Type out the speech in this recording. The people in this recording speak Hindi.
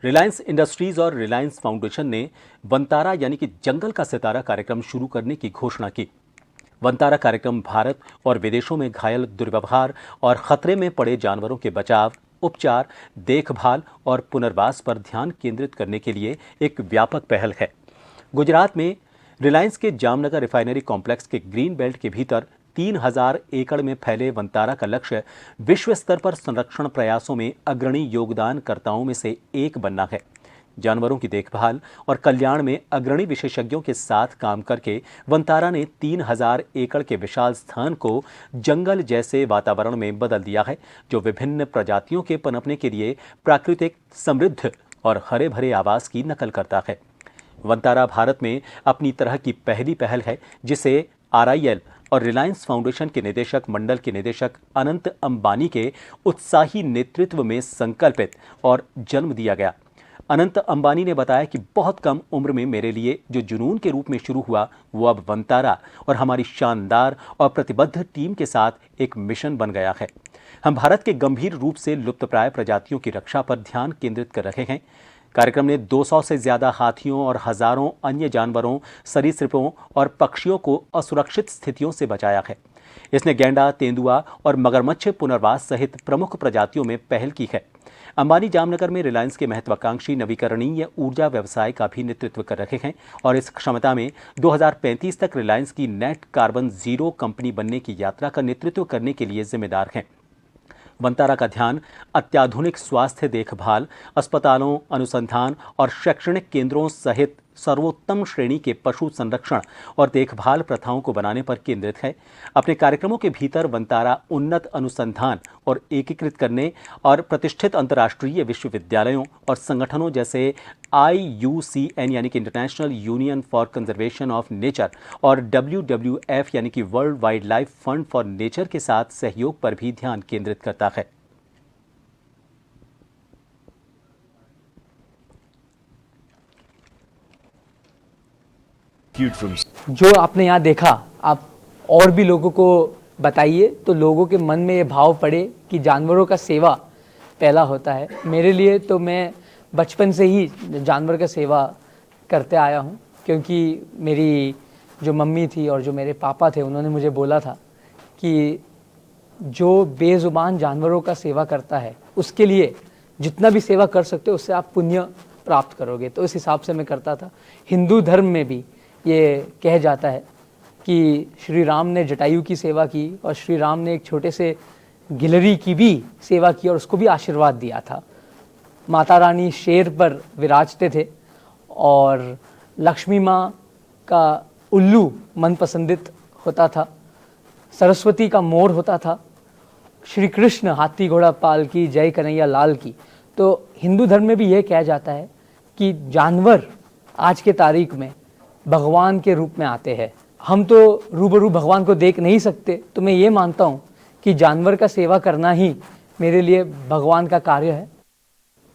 रिलायंस इंडस्ट्रीज और रिलायंस फाउंडेशन ने वनतारा यानी कि जंगल का सितारा कार्यक्रम शुरू करने की घोषणा की। वनतारा कार्यक्रम भारत और विदेशों में घायल, दुर्व्यवहार और खतरे में पड़े जानवरों के बचाव, उपचार, देखभाल और पुनर्वास पर ध्यान केंद्रित करने के लिए एक व्यापक पहल है। गुजरात में रिलायंस के जामनगर रिफाइनरी कॉम्प्लेक्स के ग्रीन बेल्ट के भीतर 3000 एकड़ में फैले वनतारा का लक्ष्य विश्व स्तर पर संरक्षण प्रयासों में अग्रणी योगदानकर्ताओं में से एक बनना है। जानवरों की देखभाल और कल्याण में अग्रणी विशेषज्ञों के साथ काम करके वनतारा ने 3000 एकड़ के विशाल स्थान को जंगल जैसे वातावरण में बदल दिया है, जो विभिन्न प्रजातियों के पनपने के लिए प्राकृतिक, समृद्ध और हरे भरे आवास की नकल करता है। वनतारा भारत में अपनी तरह की पहली पहल है, जिसे RIL और रिलायंस फाउंडेशन के निदेशक मंडल के निदेशक अनंत अंबानी के उत्साही नेतृत्व में संकल्पित और जन्म दिया गया। अनंत अंबानी ने बताया कि बहुत कम उम्र में मेरे लिए जो जुनून के रूप में शुरू हुआ, वो अब वनतारा और हमारी शानदार और प्रतिबद्ध टीम के साथ एक मिशन बन गया है। हम भारत के गंभीर रूप से लुप्तप्राय प्रजातियों की रक्षा पर ध्यान केंद्रित कर रहे हैं। कार्यक्रम ने 200 से ज्यादा हाथियों और हजारों अन्य जानवरों, सरीसृपों और पक्षियों को असुरक्षित स्थितियों से बचाया है। इसने गैंडा, तेंदुआ और मगरमच्छ पुनर्वास सहित प्रमुख प्रजातियों में पहल की है। अंबानी जामनगर में रिलायंस के महत्वाकांक्षी नवीकरणीय ऊर्जा व्यवसाय का भी नेतृत्व कर रहे हैं और इस क्षमता में 2035 तक रिलायंस की नेट कार्बन जीरो कंपनी बनने की यात्रा का नेतृत्व करने के लिए जिम्मेदार हैं। वनतारा का ध्यान अत्याधुनिक स्वास्थ्य देखभाल, अस्पतालों, अनुसंधान और शैक्षणिक केंद्रों सहित सर्वोत्तम श्रेणी के पशु संरक्षण और देखभाल प्रथाओं को बनाने पर केंद्रित है। अपने कार्यक्रमों के भीतर वनतारा उन्नत अनुसंधान और एकीकृत करने और प्रतिष्ठित अंतर्राष्ट्रीय विश्वविद्यालयों और संगठनों जैसे IUCN यानी कि international union for conservation of nature और WWF यानी कि world wild life fund for nature के साथ सहयोग पर भी ध्यान केंद्रित करता है। जो आपने यहाँ देखा, आप और भी लोगों को बताइए तो लोगों के मन में ये भाव पड़े कि जानवरों का सेवा पहला होता है। मेरे लिए तो मैं बचपन से ही जानवर का सेवा करते आया हूँ, क्योंकि मेरी जो मम्मी थी और जो मेरे पापा थे, उन्होंने मुझे बोला था कि जो बेजुबान जानवरों का सेवा करता है उसके लिए जितना भी सेवा कर सकते हो उससे आप पुण्य प्राप्त करोगे। तो इस हिसाब से मैं करता था। हिंदू धर्म में भी ये कह जाता है कि श्री राम ने जटायु की सेवा की और श्री राम ने एक छोटे से गिलहरी की भी सेवा की और उसको भी आशीर्वाद दिया था। माता रानी शेर पर विराजते थे और लक्ष्मी माँ का उल्लू मनपसंदित होता था, सरस्वती का मोर होता था, श्री कृष्ण हाथी घोड़ा पाल की, जय कन्हैया लाल की। तो हिंदू धर्म में भी यह कहा जाता है कि जानवर आज के तारीख में भगवान के रूप में आते हैं। हम तो रूबरू भगवान को देख नहीं सकते, तो मैं ये मानता हूँ कि जानवर का सेवा करना ही मेरे लिए भगवान का कार्य है।